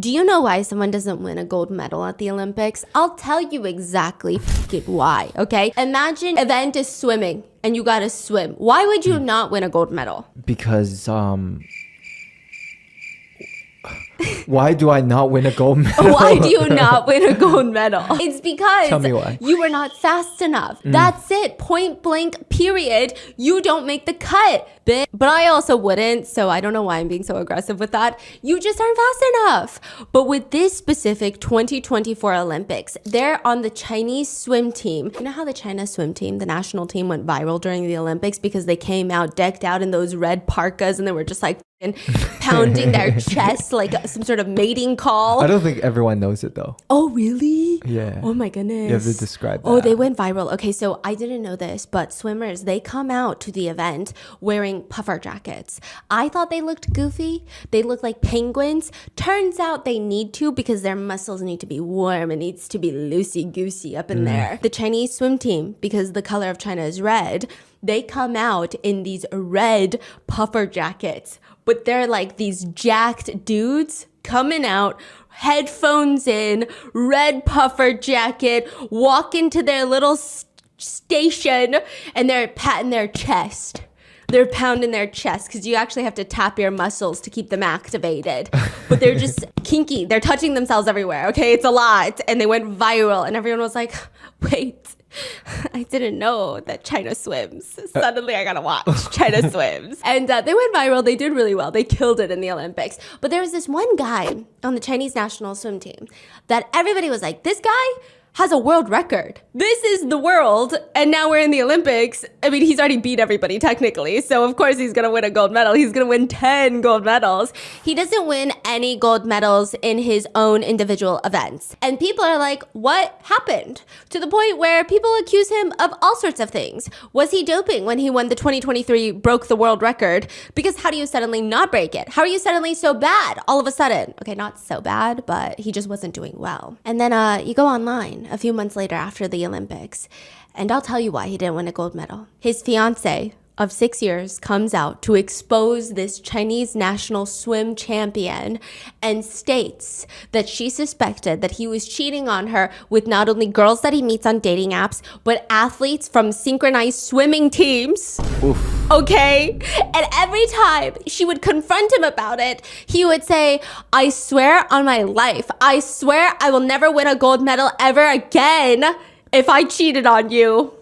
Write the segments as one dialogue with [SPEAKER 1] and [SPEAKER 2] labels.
[SPEAKER 1] Do you know why someone doesn't win a gold medal at the Olympics? I'll tell you exactly why, okay? Imagine event is swimming and you gotta swim. Why would you not win a gold medal?
[SPEAKER 2] Because why do I not win a gold medal?
[SPEAKER 1] Why do you not win a gold medal? It's because
[SPEAKER 2] Tell me why.
[SPEAKER 1] you were not fast enough. That's it. Point blank, period. You don't make the cut. But I also wouldn't, so I don't know why I'm being so aggressive with that. You just aren't fast enough. But with this specific 2024 Olympics, they're on the Chinese swim team. You know how the China swim team, the national team, went viral during the Olympics because they came out decked out in those red parkas and they were just like and pounding their chest like some sort of mating call.
[SPEAKER 2] I don't think everyone knows it though.
[SPEAKER 1] Oh, really?
[SPEAKER 2] Yeah.
[SPEAKER 1] Oh my goodness.
[SPEAKER 2] You have to describe that.
[SPEAKER 1] Oh, they went viral. Okay, so I didn't know this, but swimmers, they come out to the event wearing puffer jackets. I thought they looked goofy. They look like penguins. Turns out they need to because their muscles need to be warm. It needs to be loosey-goosey up in there. The Chinese swim team, because the color of China is red, they come out in these red puffer jackets. But they're like these jacked dudes coming out, headphones in, red puffer jacket, walk into their little station, and they're patting their chest. They're pounding their chest because you actually have to tap your muscles to keep them activated. But they're just kinky. They're touching themselves everywhere, okay? It's a lot. And they went viral, and everyone was like, wait, I didn't know that China swims. Suddenly I gotta watch China swims. And they went viral. They did really well. They killed it in the Olympics. But there was this one guy on the Chinese national swim team that everybody was like, this guy has a world record. This is the world, and now we're in the Olympics. I mean, he's already beat everybody technically, so of course he's gonna win a gold medal. He's gonna win 10 gold medals. He doesn't win any gold medals in his own individual events. And people are like, what happened? To the point where people accuse him of all sorts of things. Was he doping when he won the 2023, broke the world record? Because how do you suddenly not break it? How are you suddenly so bad all of a sudden? Okay, not so bad, but he just wasn't doing well. And then you go online a few months later after the Olympics, and I'll tell you why he didn't win a gold medal. His fiancée of 6 years comes out to expose this Chinese national swim champion and states that she suspected that he was cheating on her with not only girls that he meets on dating apps, but athletes from synchronized swimming teams.
[SPEAKER 2] Oof.
[SPEAKER 1] Okay? And every time she would confront him about it, he would say, I swear on my life, I swear I will never win a gold medal ever again if I cheated on you.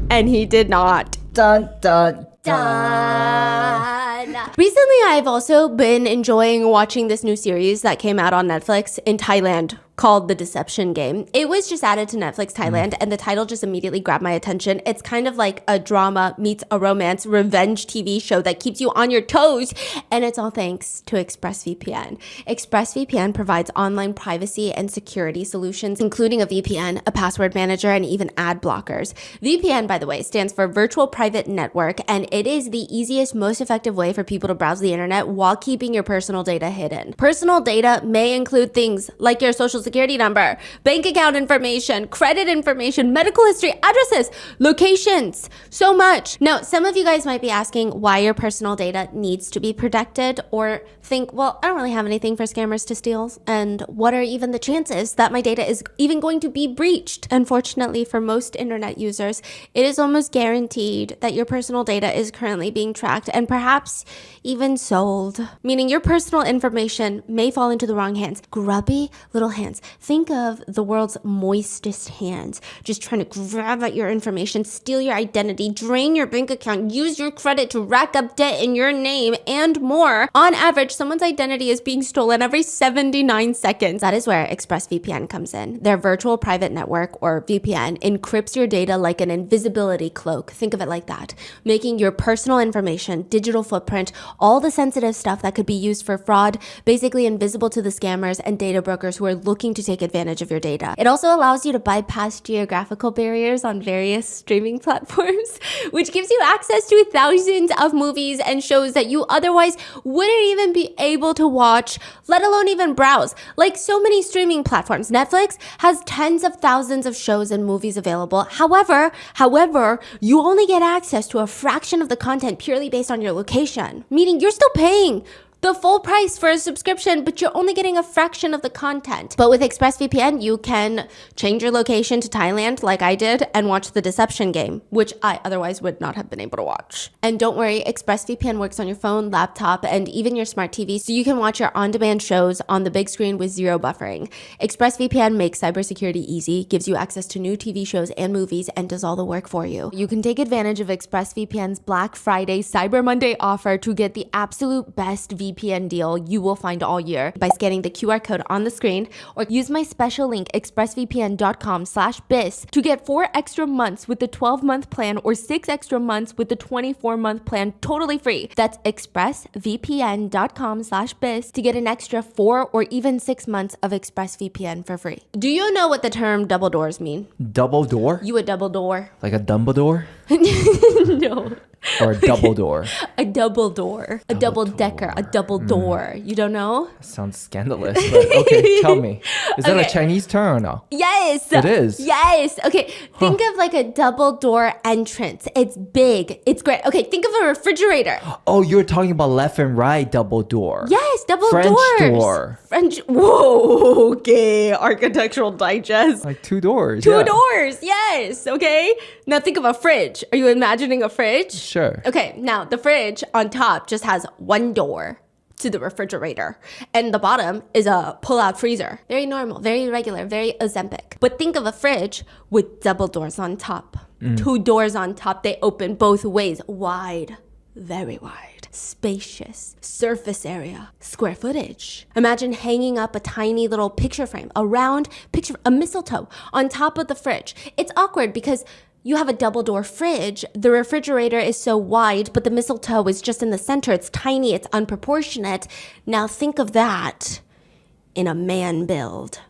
[SPEAKER 1] And he did not.
[SPEAKER 2] Dun, dun,
[SPEAKER 1] Done. Recently, I've also been enjoying watching this new series that came out on Netflix in Thailand called The Deception Game. It was just added to Netflix Thailand, and the title just immediately grabbed my attention. It's kind of like a drama meets a romance revenge TV show that keeps you on your toes, and it's all thanks to ExpressVPN. ExpressVPN provides online privacy and security solutions, including a VPN, a password manager, and even ad blockers. VPN, by the way, stands for Virtual Private Network, and it is the easiest, most effective way for people to browse the internet while keeping your personal data hidden. Personal data may include things like your social security number, bank account information, credit information, medical history, addresses, locations, so much. Now, some of you guys might be asking why your personal data needs to be protected, or think, well, I don't really have anything for scammers to steal, and what are even the chances that my data is even going to be breached? Unfortunately, for most internet users, it is almost guaranteed that your personal data is currently being tracked and perhaps even sold, meaning your personal information may fall into the wrong hands. Grubby little hands. Think of the world's moistest hands, just trying to grab at your information, steal your identity, drain your bank account, use your credit to rack up debt in your name, and more. On average, someone's identity is being stolen every 79 seconds. That is where ExpressVPN comes in. Their virtual private network, or VPN, encrypts your data like an invisibility cloak. Think of it like that, making your personal information, digital footprint, all the sensitive stuff that could be used for fraud, basically invisible to the scammers and data brokers who are looking to take advantage of your data. It also allows you to bypass geographical barriers on various streaming platforms, which gives you access to thousands of movies and shows that you otherwise wouldn't even be able to watch, let alone even browse. Like so many streaming platforms, Netflix has tens of thousands of shows and movies available. However, you only get access to a fraction of the content purely based on your location, meaning you're still paying the full price for a subscription, but you're only getting a fraction of the content. But with ExpressVPN, you can change your location to Thailand like I did and watch The Deception Game, which I otherwise would not have been able to watch. And don't worry, ExpressVPN works on your phone, laptop, and even your smart TV, so you can watch your on-demand shows on the big screen with zero buffering. ExpressVPN makes cybersecurity easy, gives you access to new TV shows and movies, and does all the work for you. You can take advantage of ExpressVPN's Black Friday Cyber Monday offer to get the absolute best VPN deal you will find all year by scanning the QR code on the screen, or use my special link expressvpn.com/bis to get 4 extra months with the 12-month plan or 6 extra months with the 24-month plan totally free. That's expressvpn.com/bis to get an extra 4 or even 6 months of ExpressVPN for free. Do you know what the term double doors mean?
[SPEAKER 2] Double door?
[SPEAKER 1] You a double door?
[SPEAKER 2] Like a Dumbledore?
[SPEAKER 1] No.
[SPEAKER 2] Or a double door?
[SPEAKER 1] A double door. A double decker. A double door. You don't know?
[SPEAKER 2] Sounds scandalous, but okay, tell me. Is that a
[SPEAKER 1] Okay.
[SPEAKER 2] Chinese term or no?
[SPEAKER 1] Yes.
[SPEAKER 2] It is.
[SPEAKER 1] Yes. Okay. Think of like a double door entrance. It's big. It's great. Okay. Think of a refrigerator.
[SPEAKER 2] Oh, you're talking about left and right double door.
[SPEAKER 1] Yes. Double
[SPEAKER 2] French
[SPEAKER 1] doors.
[SPEAKER 2] door.
[SPEAKER 1] French. Whoa. Okay. Architectural Digest.
[SPEAKER 2] Like 2 doors.
[SPEAKER 1] Two doors. Yes. Okay. Now think of a fridge. Are you imagining a fridge?
[SPEAKER 2] Sure.
[SPEAKER 1] Okay, now the fridge on top just has one door to the refrigerator, and the bottom is a pull-out freezer. Very normal, very regular, very Ozempic. But think of a fridge with double doors on top. 2 doors on top. They open both ways. Wide, very wide. Spacious, surface area, square footage. Imagine hanging up a tiny little picture frame, a round picture, a mistletoe on top of the fridge. It's awkward because you have a double door fridge. The refrigerator is so wide, but the mistletoe is just in the center. It's tiny, it's unproportionate. Now think of that in a man build.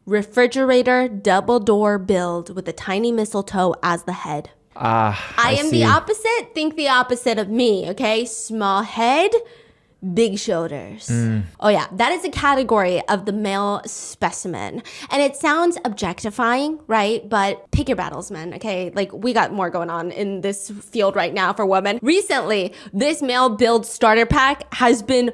[SPEAKER 1] Refrigerator, double door build with a tiny mistletoe as the head. I am
[SPEAKER 2] see.
[SPEAKER 1] the opposite. Think the opposite of me, okay? Small head, big shoulders. Oh yeah, that is a category of the male specimen. And it sounds objectifying, right? But pick your battles, men, okay? Like, we got more going on in this field right now for women. Recently, this male build starter pack has been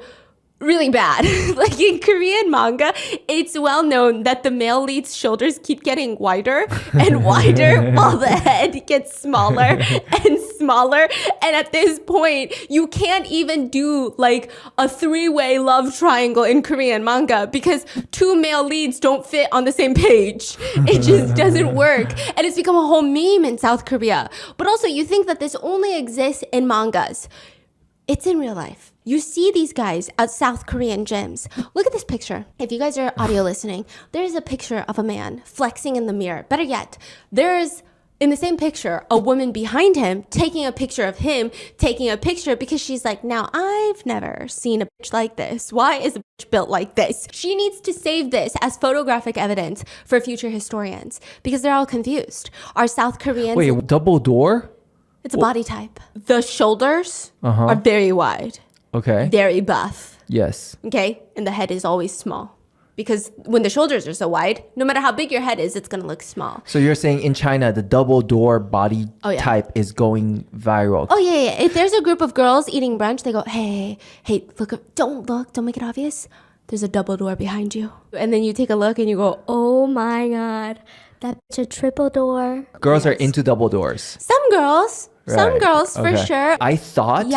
[SPEAKER 1] really bad. Like in Korean manga, it's well known that the male lead's shoulders keep getting wider and wider while the head gets smaller and smaller. And at this point, you can't even do like a 3-way love triangle in Korean manga because 2 male leads don't fit on the same page. It just doesn't work. And it's become a whole meme in South Korea. But also, you think that this only exists in mangas. It's in real life. You see these guys at South Korean gyms. Look at this picture. If you guys are audio listening, there's a picture of a man flexing in the mirror. Better yet, there's in the same picture a woman behind him taking a picture of him taking a picture because she's like, now I've never seen a bitch like this. Why is a bitch built like this? She needs to save this as photographic evidence for future historians because they're all confused. Are South Koreans...
[SPEAKER 2] Wait, double door?
[SPEAKER 1] It's a body type. The shoulders are very wide.
[SPEAKER 2] Okay.
[SPEAKER 1] Very buff.
[SPEAKER 2] Yes.
[SPEAKER 1] Okay? And the head is always small. Because when the shoulders are so wide, no matter how big your head is, it's going to look small.
[SPEAKER 2] So you're saying in China, the double door body type is going viral.
[SPEAKER 1] Oh, yeah. If there's a group of girls eating brunch, they go, hey, look, don't make it obvious. There's a double door behind you. And then you take a look and you go, oh my God, that's a triple door.
[SPEAKER 2] Girls are into double doors.
[SPEAKER 1] Some girls for
[SPEAKER 2] Okay.
[SPEAKER 1] sure.
[SPEAKER 2] I thought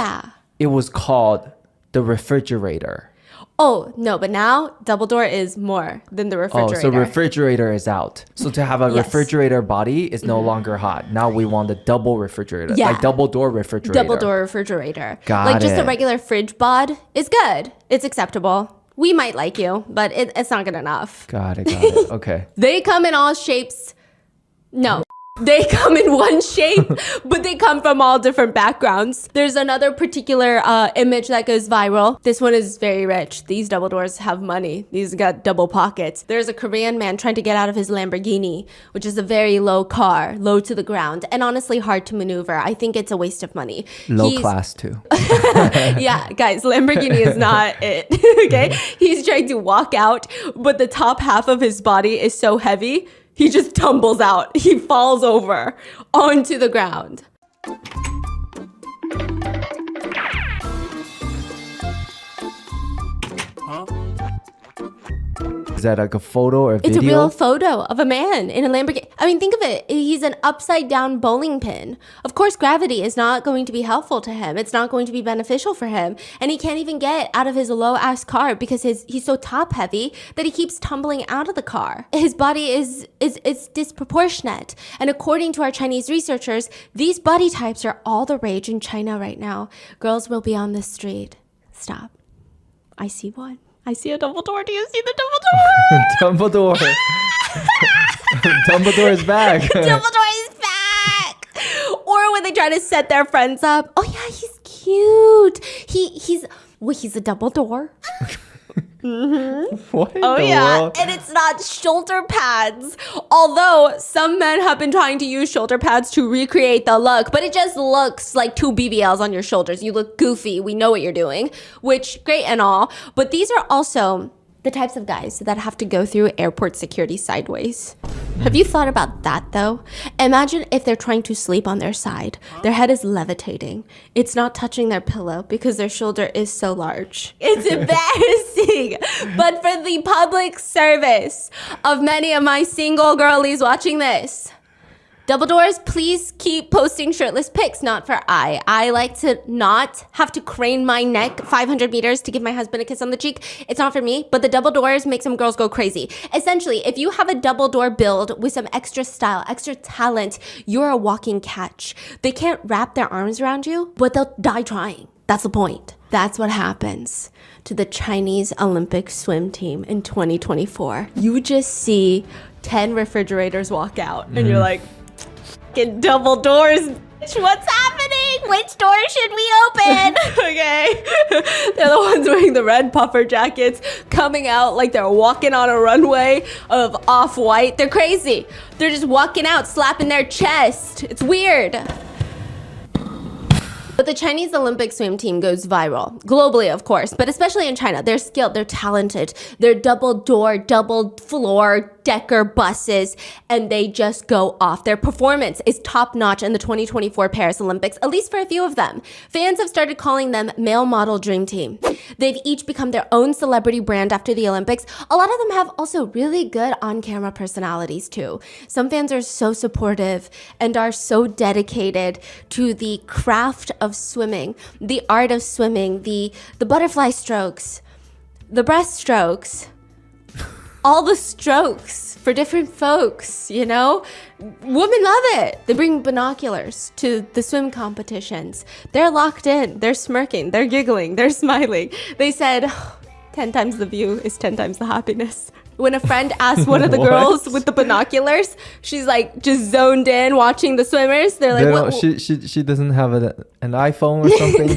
[SPEAKER 2] it was called the refrigerator.
[SPEAKER 1] Oh, no, but now double door is more than the refrigerator.
[SPEAKER 2] Oh, so refrigerator is out. So to have a refrigerator body is no longer hot. Now we want the double refrigerator.
[SPEAKER 1] Yeah.
[SPEAKER 2] Like double door refrigerator.
[SPEAKER 1] Double door refrigerator.
[SPEAKER 2] Got
[SPEAKER 1] like just
[SPEAKER 2] it.
[SPEAKER 1] a regular fridge bod is good. It's acceptable. We might like you, but it's not good enough.
[SPEAKER 2] Got it. Okay.
[SPEAKER 1] They come in all shapes. No. They come in one shape, but they come from all different backgrounds. There's another particular image that goes viral. This one is very rich. These double doors have money. These got double pockets. There's a Korean man trying to get out of his Lamborghini, which is a very low car, low to the ground, and honestly hard to maneuver. I think it's a waste of money.
[SPEAKER 2] Low class too.
[SPEAKER 1] Yeah, guys, Lamborghini is not it. Okay? He's trying to walk out, but the top half of his body is so heavy, he just tumbles out. He falls over onto the ground.
[SPEAKER 2] Is that like a photo or a video?
[SPEAKER 1] It's a real photo of a man in a Lamborghini. I mean, think of it. He's an upside down bowling pin. Of course, gravity is not going to be helpful to him. It's not going to be beneficial for him. And he can't even get out of his low ass car because he's so top heavy that he keeps tumbling out of the car. His body is disproportionate. And according to our Chinese researchers, these body types are all the rage in China right now. Girls will be on the street. Stop. I see one. I see a Dumbledore. Do you see the Dumbledore?
[SPEAKER 2] Dumbledore. Dumbledore is back.
[SPEAKER 1] Dumbledore is back. Or when they try to set their friends up. Oh yeah, he's cute. He's a Dumbledore.
[SPEAKER 2] What in
[SPEAKER 1] Oh
[SPEAKER 2] the
[SPEAKER 1] yeah,
[SPEAKER 2] world?
[SPEAKER 1] and it's not shoulder pads. Although some men have been trying to use shoulder pads to recreate the look, but it just looks like 2 BBLs on your shoulders. You look goofy. We know what you're doing, which great and all. But these are also the types of guys that have to go through airport security sideways. Have you thought about that though? Imagine if they're trying to sleep on their side. Their head is levitating. It's not touching their pillow because their shoulder is so large. It's embarrassing. But for the public service of many of my single girlies watching this, Dumbledores, please keep posting shirtless pics, not for I. I like to not have to crane my neck 500 meters to give my husband a kiss on the cheek. It's not for me, but the Dumbledores make some girls go crazy. Essentially, if you have a Dumbledore build with some extra style, extra talent, you're a walking catch. They can't wrap their arms around you, but they'll die trying. That's the point. That's what happens to the Chinese Olympic swim team in 2024. You just see 10 refrigerators walk out, and you're like, double doors. What's happening? Which door should we open? Okay. They're the ones wearing the red puffer jackets, coming out like they're walking on a runway of off-white. They're crazy. They're just walking out, slapping their chest. It's weird. But the Chinese Olympic swim team goes viral, globally of course, but especially in China. They're skilled, they're talented, they're double floor decker buses, and they just go off. Their performance is top notch in the 2024 Paris Olympics, at least for a few of them. Fans have started calling them male model dream team. They've each become their own celebrity brand after the Olympics. A lot of them have also really good on-camera personalities too. Some fans are so supportive and are so dedicated to the craft of swimming, the art of swimming, the butterfly strokes, the breaststrokes, all the strokes for different folks, you know? Women love it. They bring binoculars to the swim competitions. They're locked in. They're smirking. They're giggling. They're smiling. They said, 10 times the view is 10 times the happiness. When a friend asked one of the girls with the binoculars, she's like just zoned in watching the swimmers. They're like, what?
[SPEAKER 2] She doesn't have an iPhone or something?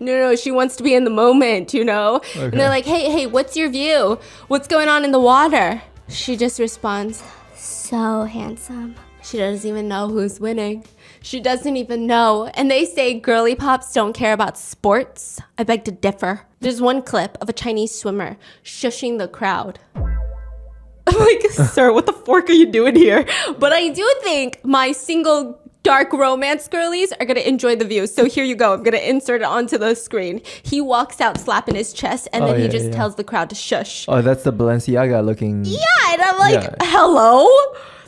[SPEAKER 1] No, she wants to be in the moment, you know? Okay. And they're like, hey, what's your view? What's going on in the water? She just responds, so handsome. She doesn't even know who's winning. She doesn't even know. And they say girly pops don't care about sports. I beg to differ. There's one clip of a Chinese swimmer shushing the crowd. I'm like, sir, what the fork are you doing here? But I do think my single dark romance girlies are going to enjoy the view. So here you go. I'm going to insert it onto the screen. He walks out slapping his chest, and then he just tells the crowd to shush.
[SPEAKER 2] Oh, that's the Balenciaga looking.
[SPEAKER 1] Yeah, and I'm like, hello?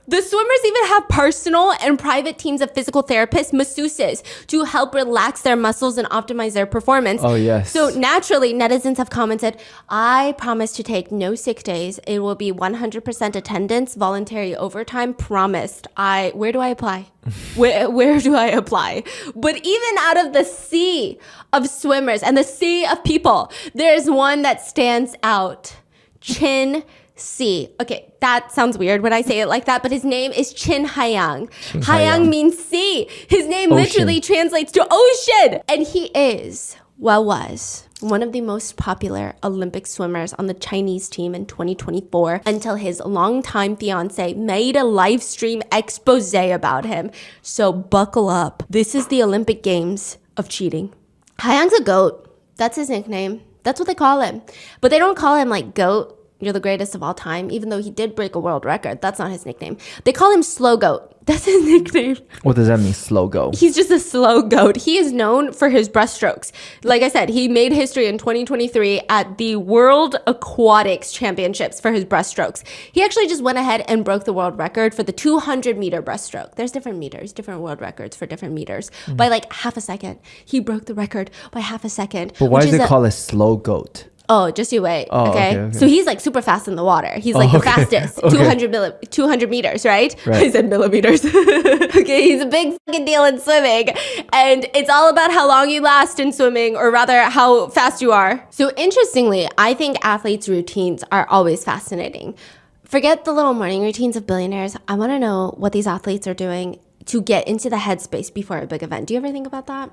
[SPEAKER 1] The swimmers even have personal and private teams of physical therapists, masseuses, to help relax their muscles and optimize their performance.
[SPEAKER 2] Oh, yes.
[SPEAKER 1] So naturally, netizens have commented, I promise to take no sick days. It will be 100% attendance, voluntary overtime, promised. Where do I apply? Where do I apply? But even out of the sea of swimmers and the sea of people, there's one that stands out. Chin C. Okay, that sounds weird when I say it like that, but his name is Chin Haiyang. Haiyang means sea. His name literally translates to ocean. And he was one of the most popular Olympic swimmers on the Chinese team in 2024 until his longtime fiancée made a live stream expose about him. So buckle up. This is the Olympic Games of cheating. Haiyang's a goat. That's his nickname. That's what they call him. But they don't call him like goat. You're the greatest of all time, even though he did break a world record. That's not his nickname. They call him Slow Goat. That's his nickname.
[SPEAKER 2] What does that mean, slow goat?
[SPEAKER 1] He's just a slow goat. He is known for his breaststrokes. Like I said, he made history in 2023 at the World Aquatics Championships for his breaststrokes. He actually just went ahead and broke the world record for the 200-meter breaststroke. There's different meters, different world records for different meters. By like half a second. He broke the record by half a second.
[SPEAKER 2] But why does it call it slow goat?
[SPEAKER 1] Oh, just you wait.
[SPEAKER 2] Oh,
[SPEAKER 1] okay? So he's like super fast in the water. He's like the fastest. 200 meters, right? I said millimeters. Okay, he's a big fucking deal in swimming. And it's all about how long you last in swimming, or rather how fast you are. So interestingly, I think athletes' routines are always fascinating. Forget the little morning routines of billionaires. I want to know what these athletes are doing to get into the headspace before a big event. Do you ever think about that?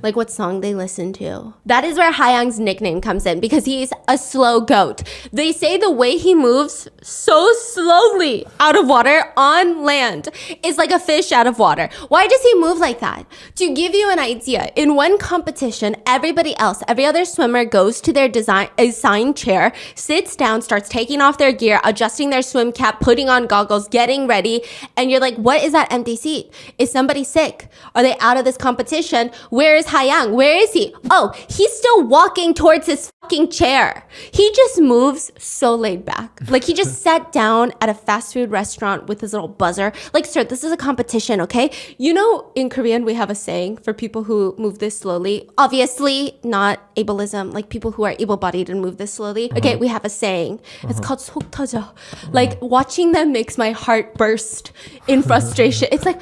[SPEAKER 1] Like what song they listen to? That is where Haiyang's nickname comes in, because he's a slow goat. They say the way he moves so slowly out of water on land is like a fish out of water. Why does he move like that? To give you an idea, in one competition, everybody else, every other swimmer goes to their assigned chair, sits down, starts taking off their gear, adjusting their swim cap, putting on goggles, getting ready, and you're like, what is that empty seat? Is somebody sick? Are they out of this competition? Where is Haiyang? Where is he? Oh, he's still walking towards his fucking chair. He just moves so laid back. Like he just sat down at a fast food restaurant with his little buzzer. Like, sir, this is a competition, okay? You know, in Korean, we have a saying for people who move this slowly. Obviously, not ableism, like people who are able-bodied and move this slowly. Okay, we have a saying. It's called 속 터져. Like, watching them makes my heart burst in frustration. It's like,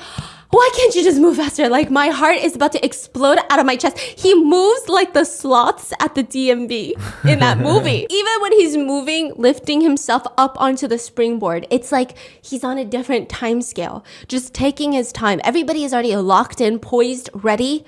[SPEAKER 1] why can't you just move faster? Like, my heart is about to explode out of my chest. He moves like the sloths at the DMV in that movie. Even when he's moving, lifting himself up onto the springboard, it's like he's on a different time scale, just taking his time. Everybody is already locked in, poised, ready.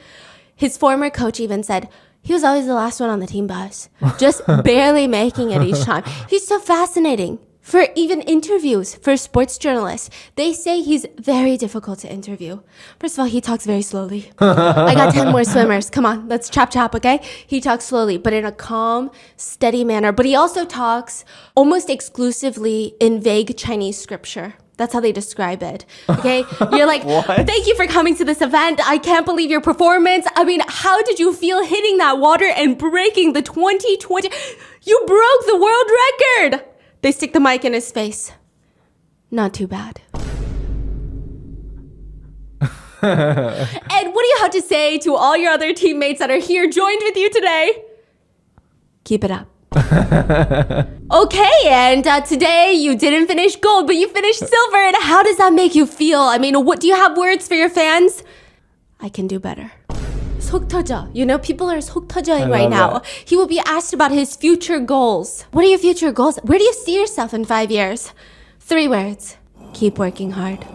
[SPEAKER 1] His former coach even said, he was always the last one on the team bus, just barely making it each time. He's so fascinating. For even interviews, for sports journalists, they say he's very difficult to interview. First of all, he talks very slowly. I got 10 more swimmers. Come on, let's chop, okay? He talks slowly, but in a calm, steady manner. But he also talks almost exclusively in vague Chinese scripture. That's how they describe it. Okay? You're like, thank you for coming to this event. I can't believe your performance. I mean, how did you feel hitting that water and breaking the 2020? You broke the world record. They stick the mic in his face. Not too bad. And what do you have to say to all your other teammates that are here joined with you today? Keep it up. Okay, and today you didn't finish gold, but you finished silver. And how does that make you feel? I mean, what do you have words for your fans? I can do better. 속 터져. You know, people are 속 터져ing right now. He will be asked about his future goals. What are your future goals? Where do you see yourself in 5 years? 3 words. Keep working hard.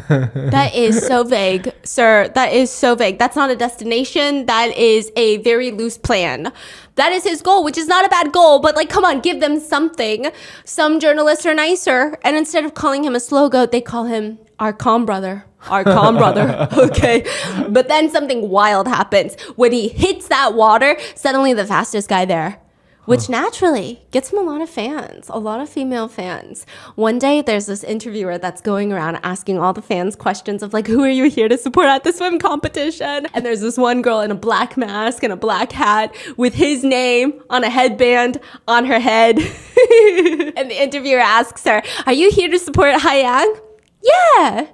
[SPEAKER 1] That is so vague, sir. That is so vague. That's not a destination. That is a very loose plan. That is his goal, which is not a bad goal, but like, come on, give them something. Some journalists are nicer, and instead of calling him a slow goat, they call him our calm brother. Our calm brother, okay? But then something wild happens. When he hits that water, suddenly the fastest guy there, which naturally gets him a lot of fans, a lot of female fans. One day, there's this interviewer that's going around asking all the fans questions of like, who are you here to support at the swim competition? And there's this one girl in a black mask and a black hat with his name on a headband on her head. And the interviewer asks her, are you here to support Haiyang? Yeah.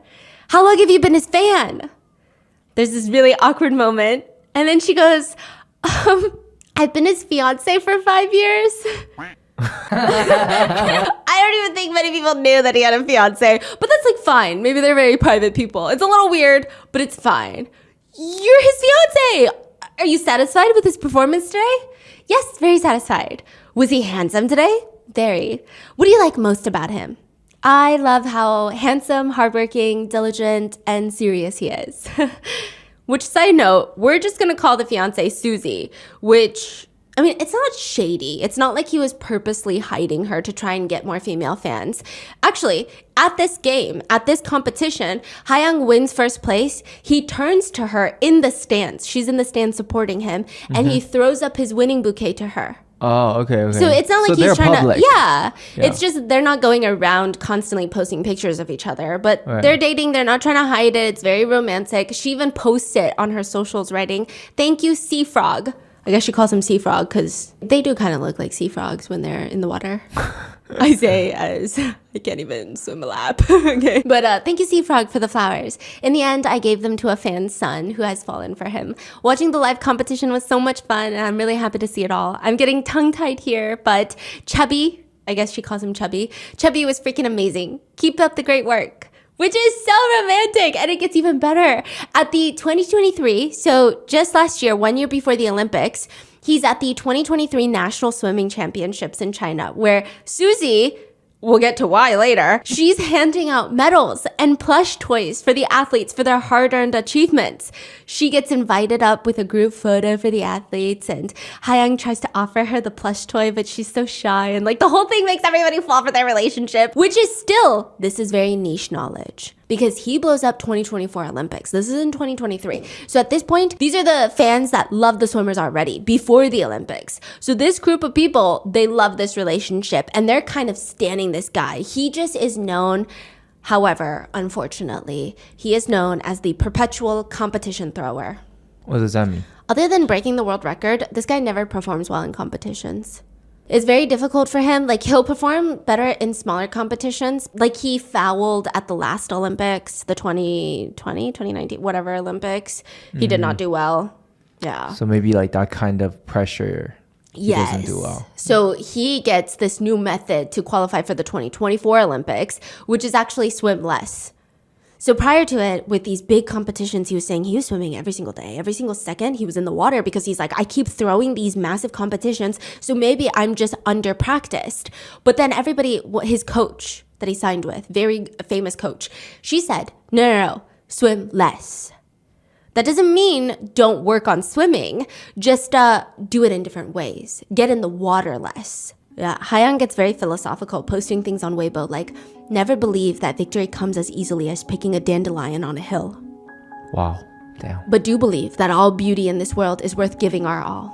[SPEAKER 1] How long have you been his fan? There's this really awkward moment. And then she goes, I've been his fiancée for 5 years. I don't even think many people knew that he had a fiancée. But that's like fine. Maybe they're very private people. It's a little weird, but it's fine. You're his fiancée. Are you satisfied with his performance today? Yes, very satisfied. Was he handsome today? Very. What do you like most about him? I love how handsome, hardworking, diligent, and serious he is. Which, side note, we're just going to call the fiancée Susie, which, I mean, it's not shady. It's not like he was purposely hiding her to try and get more female fans. Actually, at this game, at this competition, Haiyang wins first place. He turns to her in the stands. She's in the stands supporting him, and he throws up his winning bouquet to her.
[SPEAKER 2] Oh, okay.
[SPEAKER 1] So it's not like
[SPEAKER 2] they're
[SPEAKER 1] he's trying
[SPEAKER 2] public.
[SPEAKER 1] to. Yeah. It's just they're not going around constantly posting pictures of each other, but they're dating. They're not trying to hide it. It's very romantic. She even posts it on her socials, writing, "Thank you, Sea Frog." I guess she calls him Sea Frog because they do kind of look like sea frogs when they're in the water. I say as I can't even swim a lap. Okay. But thank you, Sea Frog, for the flowers. In the end, I gave them to a fan's son who has fallen for him. Watching the live competition was so much fun, and I'm really happy to see it all. I'm getting tongue-tied here, but Chubby, I guess she calls him Chubby. Chubby was freaking amazing. Keep up the great work. Which is so romantic, and it gets even better. At the 2023, so just last year, 1 year before the Olympics, he's at the 2023 National Swimming Championships in China, where Susie, we'll get to why later, she's handing out medals and plush toys for the athletes for their hard-earned achievements. She gets invited up with a group photo for the athletes, and Hayoung tries to offer her the plush toy, but she's so shy, and like the whole thing makes everybody fall for their relationship, which is still, this is very niche knowledge. Because he blows up 2024 Olympics. This is in 2023. So at this point, these are the fans that love the swimmers already before the Olympics. So this group of people, they love this relationship and they're kind of standing this guy. He just is known, however, unfortunately, he is known as the perpetual competition thrower.
[SPEAKER 2] What does that mean?
[SPEAKER 1] Other than breaking the world record, this guy never performs well in competitions. It's very difficult for him. Like, he'll perform better in smaller competitions. Like, he fouled at the last Olympics, the 2020, 2019, whatever Olympics. He did not do well. Yeah.
[SPEAKER 2] So maybe like that kind of pressure, he doesn't do well.
[SPEAKER 1] So he gets this new method to qualify for the 2024 Olympics, which is actually swim less. So prior to it, with these big competitions, he was saying he was swimming every single day, every single second he was in the water because he's like, I keep throwing these massive competitions, so maybe I'm just under practiced. But then everybody, his coach that he signed with, very famous coach, she said, no, swim less. That doesn't mean don't work on swimming, just do it in different ways. Get in the water less. Yeah, Hayoung gets very philosophical, posting things on Weibo like, never believe that victory comes as easily as picking a dandelion on a hill.
[SPEAKER 2] Wow, damn.
[SPEAKER 1] But do believe that all beauty in this world is worth giving our all.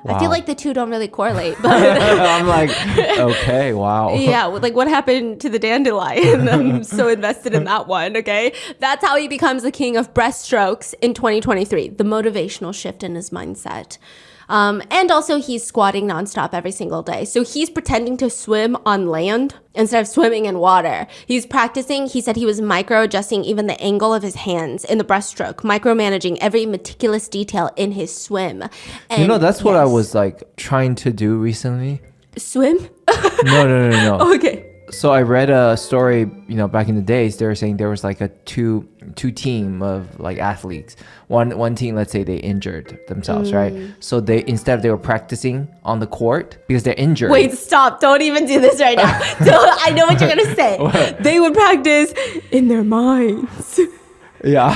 [SPEAKER 1] Wow. I feel like the two don't really correlate, but
[SPEAKER 2] I'm like, okay, wow.
[SPEAKER 1] Yeah, like what happened to the dandelion? I'm so invested in that one, okay? That's how he becomes the king of breaststrokes in 2023, the motivational shift in his mindset. And also he's squatting nonstop every single day. So he's pretending to swim on land instead of swimming in water. He's practicing. He said he was micro-adjusting even the angle of his hands in the breaststroke, micromanaging every meticulous detail in his swim. And
[SPEAKER 2] you know, that's what I was like trying to do recently.
[SPEAKER 1] Swim?
[SPEAKER 2] No.
[SPEAKER 1] Okay.
[SPEAKER 2] So I read a story, you know, back in the days, they were saying there was like a two team of like athletes. One team, let's say they injured themselves, right? So instead they were practicing on the court because they're injured.
[SPEAKER 1] Wait, stop. Don't even do this right now. I know what you're going to say.
[SPEAKER 2] What?
[SPEAKER 1] They would practice in their minds.
[SPEAKER 2] Yeah.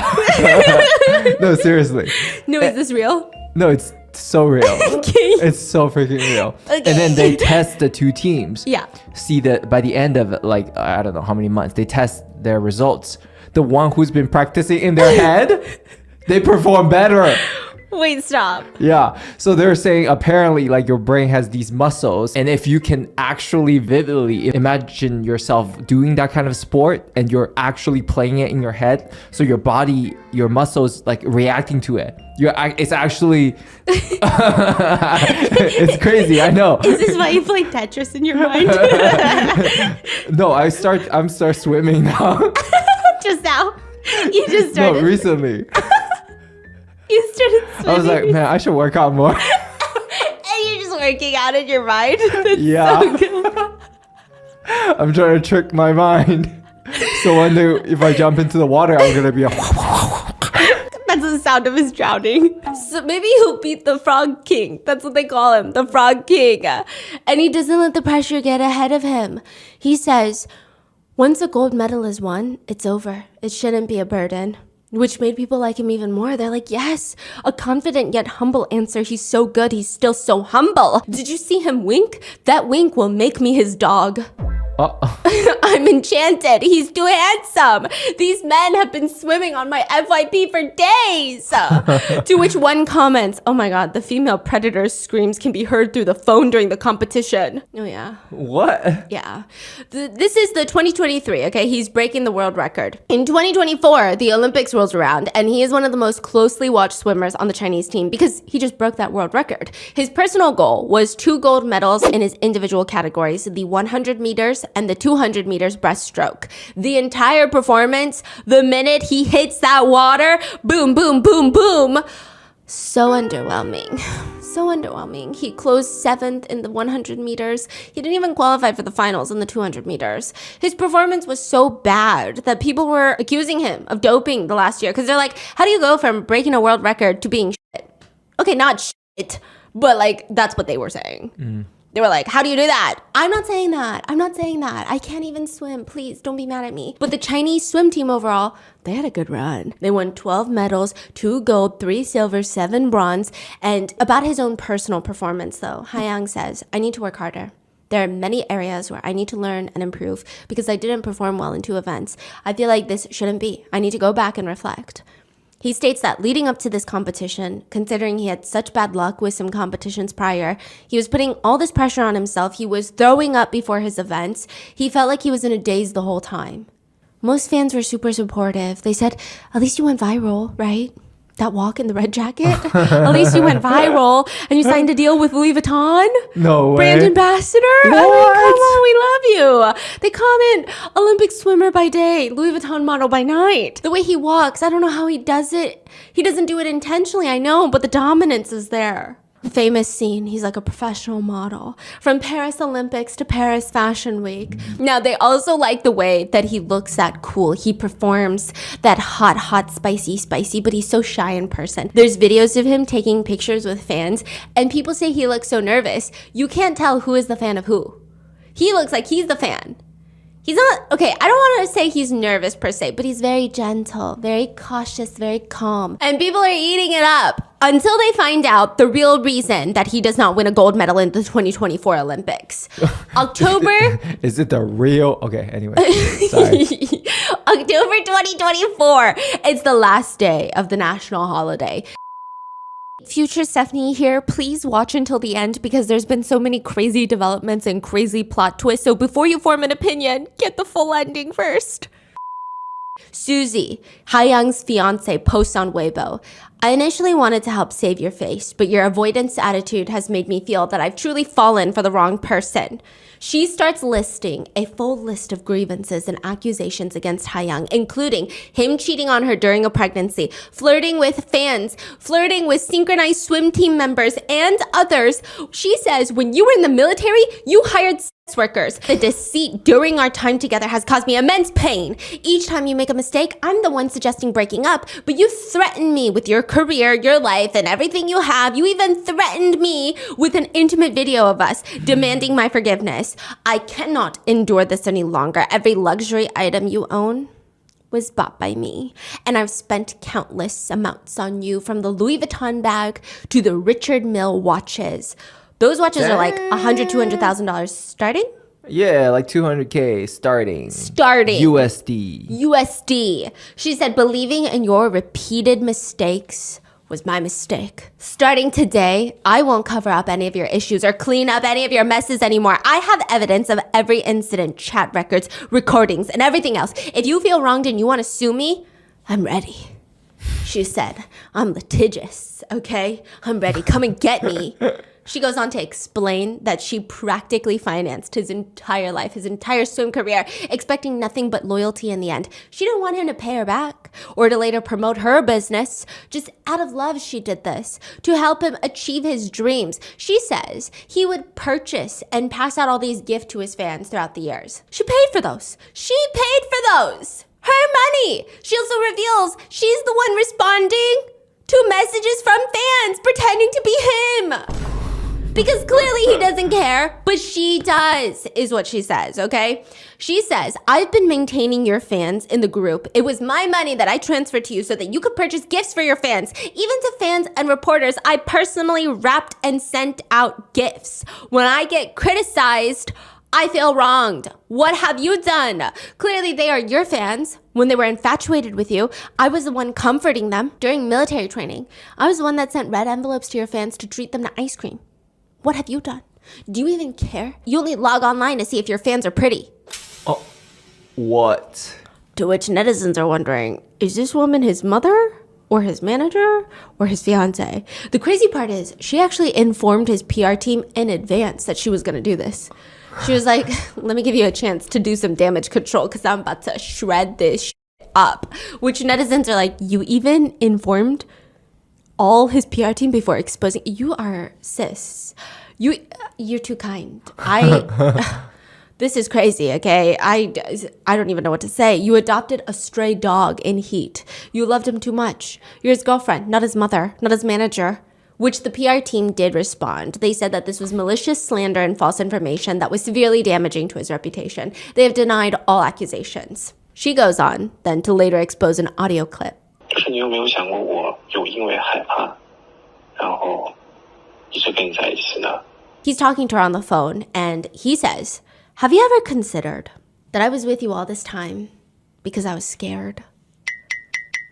[SPEAKER 2] No, seriously.
[SPEAKER 1] No, is this real?
[SPEAKER 2] No, it's so real.
[SPEAKER 1] Okay.
[SPEAKER 2] It's so freaking real.
[SPEAKER 1] Okay.
[SPEAKER 2] And then they test the two teams.
[SPEAKER 1] Yeah.
[SPEAKER 2] See that by the end of like, I don't know how many months, they test their results. The one who's been practicing in their head, they perform better.
[SPEAKER 1] Wait, stop.
[SPEAKER 2] Yeah. So they're saying apparently like your brain has these muscles, and if you can actually vividly imagine yourself doing that kind of sport and you're actually playing it in your head, so your body, your muscles like reacting to it. It's actually it's crazy, I know.
[SPEAKER 1] Is this why you play Tetris in your mind?
[SPEAKER 2] No, I'm start swimming now.
[SPEAKER 1] Just now? You just started.
[SPEAKER 2] No, recently.
[SPEAKER 1] You started swimming.
[SPEAKER 2] I was like, man, I should work out more.
[SPEAKER 1] And you're just working out in your mind? That's
[SPEAKER 2] Yeah.
[SPEAKER 1] so good.
[SPEAKER 2] I'm trying to trick my mind. So one day, if I jump into the water, I'm going to be a...
[SPEAKER 1] That's the sound of his drowning. So maybe he'll beat the Frog King. That's what they call him, the Frog King. And he doesn't let the pressure get ahead of him. He says, once a gold medal is won, it's over. It shouldn't be a burden. Which made people like him even more. They're like, yes, a confident yet humble answer. He's so good. He's still so humble. Did you see him wink? That wink will make me his dog. I'm enchanted. He's too handsome. These men have been swimming on my FYP for days. To which one comments, oh my God, the female predator's screams can be heard through the phone during the competition. Oh yeah.
[SPEAKER 2] What?
[SPEAKER 1] Yeah. This is the 2023, okay? He's breaking the world record. In 2024, the Olympics rolls around, and he is one of the most closely watched swimmers on the Chinese team because he just broke that world record. His personal goal was 2 gold medals in his individual categories, the 100 meters and the 200 meters breaststroke. The entire performance, the minute he hits that water, boom, boom, boom, boom. So underwhelming. So underwhelming. He closed 7th in the 100 meters. He didn't even qualify for the finals in the 200 meters. His performance was so bad that people were accusing him of doping the last year because they're like, how do you go from breaking a world record to being shit? Okay, not shit, but like that's what they were saying. They were like, how do you do that? I'm not saying that. I'm not saying that. I can't even swim. Please don't be mad at me. But the Chinese swim team overall, they had a good run. They won 12 medals, 2 gold, 3 silver, 7 bronze. And about his own personal performance though, Haiyang says, I need to work harder. There are many areas where I need to learn and improve because I didn't perform well in 2 events. I feel like this shouldn't be. I need to go back and reflect. He states that leading up to this competition, considering he had such bad luck with some competitions prior, he was putting all this pressure on himself. He was throwing up before his events. He felt like he was in a daze the whole time. Most fans were super supportive. They said, at least you went viral, right? That walk in the red jacket? At least you went viral and you signed a deal with Louis Vuitton?
[SPEAKER 2] No way.
[SPEAKER 1] Brand ambassador?
[SPEAKER 2] What?
[SPEAKER 1] I mean, come on, we love you. They comment, Olympic swimmer by day, Louis Vuitton model by night. The way he walks, I don't know how he does it. He doesn't do it intentionally, I know, but the dominance is there. Famous scene, he's like a professional model. From Paris Olympics to Paris Fashion Week. Now, they also like the way that he looks that cool. He performs that hot, spicy, but he's so shy in person. There's videos of him taking pictures with fans, and people say he looks so nervous. You can't tell who is the fan of who. He looks like he's the fan. He's not, okay, I don't want to say he's nervous per se, but he's very gentle, very cautious, very calm. And people are eating it up until they find out the real reason that he does not win a gold medal in the 2024 Olympics. October...
[SPEAKER 2] Is it the real... Okay, anyway. Sorry.
[SPEAKER 1] October 2024. It's the last day of the national holiday. Future Stephanie here. Please watch until the end because there's been so many crazy developments and crazy plot twists. So before you form an opinion, get the full ending first. Susie, Haiyang's fiance, posts on Weibo. I initially wanted to help save your face, but your avoidance attitude has made me feel that I've truly fallen for the wrong person. She starts listing a full list of grievances and accusations against Haiyang, including him cheating on her during a pregnancy, flirting with fans, flirting with synchronized swim team members, and others. She says, when you were in the military, you hired sex workers. The deceit during our time together has caused me immense pain. Each time you make a mistake, I'm the one suggesting breaking up, but you threaten me with your career, your life, and everything you have. You even threatened me with an intimate video of us, demanding my forgiveness. I cannot endure this any longer. Every luxury item you own was bought by me, and I've spent countless amounts on you, from the Louis Vuitton bag to the Richard Mille watches. Those watches are like $100,000, $200,000 starting?
[SPEAKER 2] Yeah, like 200K starting. USD. She said, believing in your repeated mistakes was my mistake. Starting today, I won't cover up any of your issues or clean up any of your messes anymore. I have evidence of every incident, chat records, recordings, and everything else. If you feel wronged and you want to sue me, I'm ready. She said, I'm litigious, okay? I'm ready. Come and get me. She goes on to explain that she practically financed his entire life, his entire swim career, expecting nothing but loyalty in the end. She didn't want him to pay her back or to later promote her business. Just out of love, she did this to help him achieve his dreams. She says he would purchase and pass out all these gifts to his fans throughout the years. She paid for those. Her money. She also reveals she's the one responding to messages from fans pretending to be him. Because clearly he doesn't care, but she does, is what she says, okay? She says, I've been maintaining your fans in the group. It was my money that I transferred to you so that you could purchase gifts for your fans. Even to fans and reporters, I personally wrapped and sent out gifts. When I get criticized,
[SPEAKER 1] I feel wronged. What have you done? Clearly, they are your fans. When they were infatuated with you, I was the one comforting them during military training. I was the one that sent red envelopes to your fans to treat them to ice cream. What have you done? Do you even care? You only log online to see if your fans are pretty.
[SPEAKER 2] Oh, what?
[SPEAKER 1] To which netizens are wondering, is this woman his mother? Or his manager, or his fiance? The crazy part is, she actually informed his PR team in advance that she was gonna do this. She was like, let me give you a chance to do some damage control because I'm about to shred this shit up. Which netizens are like, you even informed all his PR team before exposing? You are sis. You're too kind. This is crazy, okay? I don't even know what to say. You adopted a stray dog in heat. You loved him too much. You're his girlfriend, not his mother, not his manager. Which the PR team did respond. They said that this was malicious slander and false information that was severely damaging to his reputation. They have denied all accusations. She goes on, then to later expose an audio clip.
[SPEAKER 3] 就是你有没有想过我有因为害怕，然后一直跟你在一起呢？
[SPEAKER 1] He's talking to her on the phone, and he says, have you ever considered that I was with you all this time because I was scared?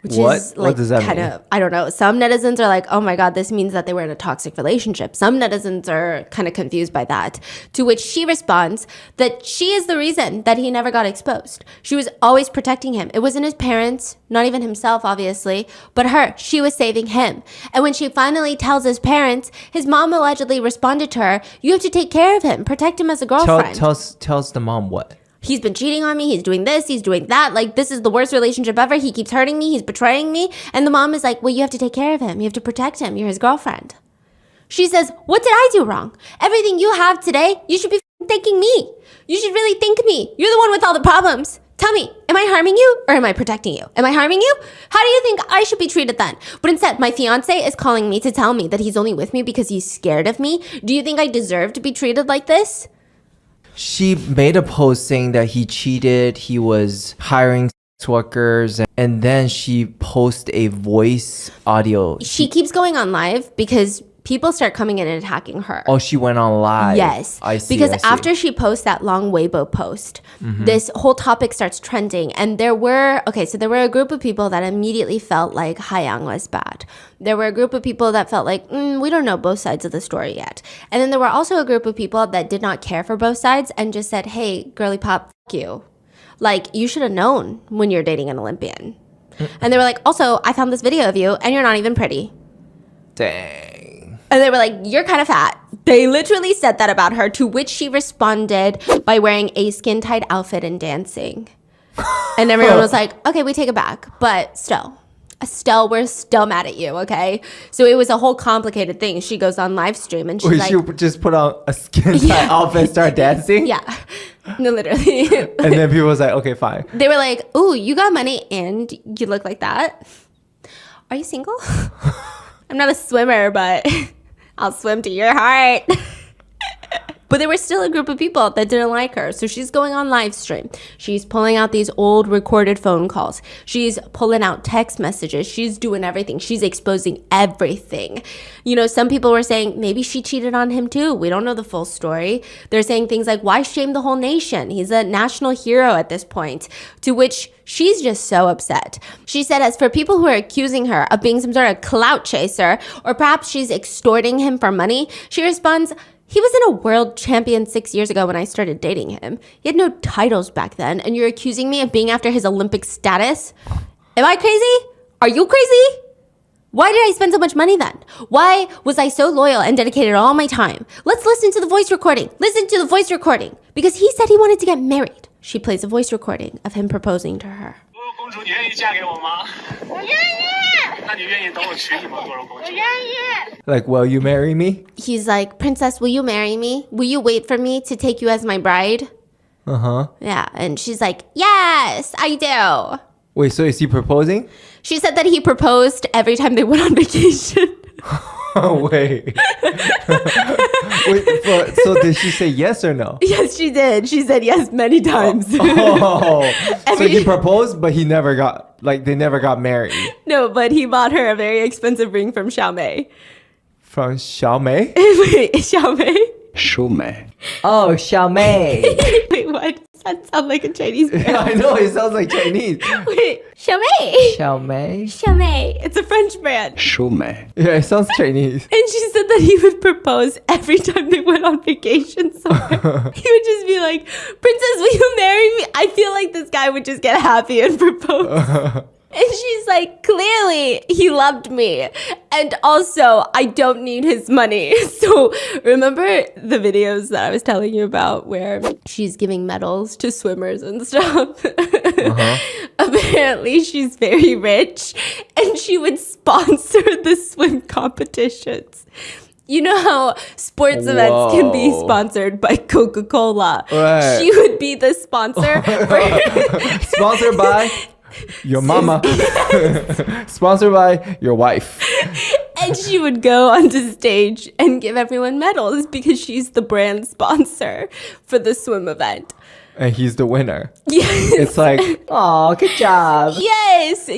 [SPEAKER 1] Which
[SPEAKER 2] What?
[SPEAKER 1] is
[SPEAKER 2] What
[SPEAKER 1] like
[SPEAKER 2] does that
[SPEAKER 1] kind
[SPEAKER 2] mean?
[SPEAKER 1] of, I don't know. Some netizens are like, oh my God, this means that they were in a toxic relationship. Some netizens are kind of confused by that. To which she responds that she is the reason that he never got exposed. She was always protecting him. It wasn't his parents, not even himself, obviously, but her. She was saving him. And when she finally tells his parents, his mom allegedly responded to her, you have to take care of him, protect him as a girlfriend.
[SPEAKER 2] Tells the mom what?
[SPEAKER 1] He's been cheating on me. He's doing this. He's doing that. Like, this is the worst relationship ever. He keeps hurting me. He's betraying me. And the mom is like, well, you have to take care of him. You have to protect him. You're his girlfriend. She says, what did I do wrong? Everything you have today, you should be thanking me. You should really thank me. You're the one with all the problems. Tell me, am I harming you or am I protecting you? Am I harming you? How do you think I should be treated then? But instead, my fiance is calling me to tell me that he's only with me because he's scared of me. Do you think I deserve to be treated like this?
[SPEAKER 2] She made a post saying that he cheated, he was hiring sex workers, and then she posted a voice audio.
[SPEAKER 1] She keeps going on live because people start coming in and attacking her.
[SPEAKER 2] Oh, she went on live.
[SPEAKER 1] Yes.
[SPEAKER 2] I see.
[SPEAKER 1] Because
[SPEAKER 2] I see.
[SPEAKER 1] after she posts that long Weibo post, this whole topic starts trending. And there were a group of people that immediately felt like Haiyang was bad. There were a group of people that felt like, we don't know both sides of the story yet. And then there were also a group of people that did not care for both sides and just said, hey, girly pop, f*** you. Like, you should have known when you're dating an Olympian. And they were like, also, I found this video of you and you're not even pretty.
[SPEAKER 2] Dang.
[SPEAKER 1] And they were like, you're kind of fat. They literally said that about her, to which she responded by wearing a skin-tight outfit and dancing. And everyone was like, okay, we take it back. But still, we're still mad at you, okay? So it was a whole complicated thing. She goes on live stream and she's like...
[SPEAKER 2] She just put on a skin-tight outfit and start dancing?
[SPEAKER 1] Yeah. No, literally.
[SPEAKER 2] And then people was like, okay, fine.
[SPEAKER 1] They were like, ooh, you got money and you look like that. Are you single? I'm not a swimmer, but... I'll swim to your heart. But there was still a group of people that didn't like her. So she's going on live stream. She's pulling out these old recorded phone calls. She's pulling out text messages. She's doing everything. She's exposing everything. You know, some people were saying maybe she cheated on him too. We don't know the full story. They're saying things like, why shame the whole nation? He's a national hero at this point. To which she's just so upset. She said, as for people who are accusing her of being some sort of clout chaser, or perhaps she's extorting him for money, she responds, he wasn't a world champion 6 years ago when I started dating him. He had no titles back then, and you're accusing me of being after his Olympic status? Am I crazy? Are you crazy? Why did I spend so much money then? Why was I so loyal and dedicated all my time? Let's listen to the voice recording. Listen to the voice recording. Because he said he wanted to get married. She plays a voice recording of him proposing to her.
[SPEAKER 2] Like, will you marry me?
[SPEAKER 1] He's like, princess, will you marry me? Will you wait for me to take you as my bride?
[SPEAKER 2] Uh-huh.
[SPEAKER 1] Yeah, and she's like, yes, I do.
[SPEAKER 2] Wait, so is he proposing?
[SPEAKER 1] She said that he proposed every time they went on vacation.
[SPEAKER 2] Oh, wait. So did she say yes or no?
[SPEAKER 1] Yes, she did. She said yes many times.
[SPEAKER 2] Oh, so he proposed, but he never got, like, they never got married.
[SPEAKER 1] No, but he bought her a very expensive ring from Xiaomei.
[SPEAKER 2] From Xiaomei?
[SPEAKER 1] Wait, Xiaomei?
[SPEAKER 3] Xiaomei.
[SPEAKER 2] Oh, Xiaomei.
[SPEAKER 1] Wait, what? Does that sound like a Chinese brand?
[SPEAKER 2] I know, it sounds like Chinese.
[SPEAKER 1] Wait, Fiancée.
[SPEAKER 2] Xiaomei?
[SPEAKER 1] Fiancée. It's a French brand.
[SPEAKER 3] 淑美
[SPEAKER 2] Yeah, it sounds Chinese.
[SPEAKER 1] And she said that he would propose every time they went on vacation somewhere. He would just be like, Princess, will you marry me? I feel like this guy would just get happy and propose. And she's like, clearly he loved me. And also, I don't need his money. So remember the videos that I was telling you about where she's giving medals to swimmers and stuff? Apparently, she's very rich and she would sponsor the swim competitions. You know how sports events can be sponsored by Coca-Cola?
[SPEAKER 2] Right.
[SPEAKER 1] She would be the sponsor for...
[SPEAKER 2] Sponsored by your mama. Sponsored by your wife.
[SPEAKER 1] And she would go onto stage and give everyone medals because she's the brand sponsor for the swim event.
[SPEAKER 2] And he's the winner.
[SPEAKER 1] Yes.
[SPEAKER 2] It's like, oh, good job.
[SPEAKER 1] Yes,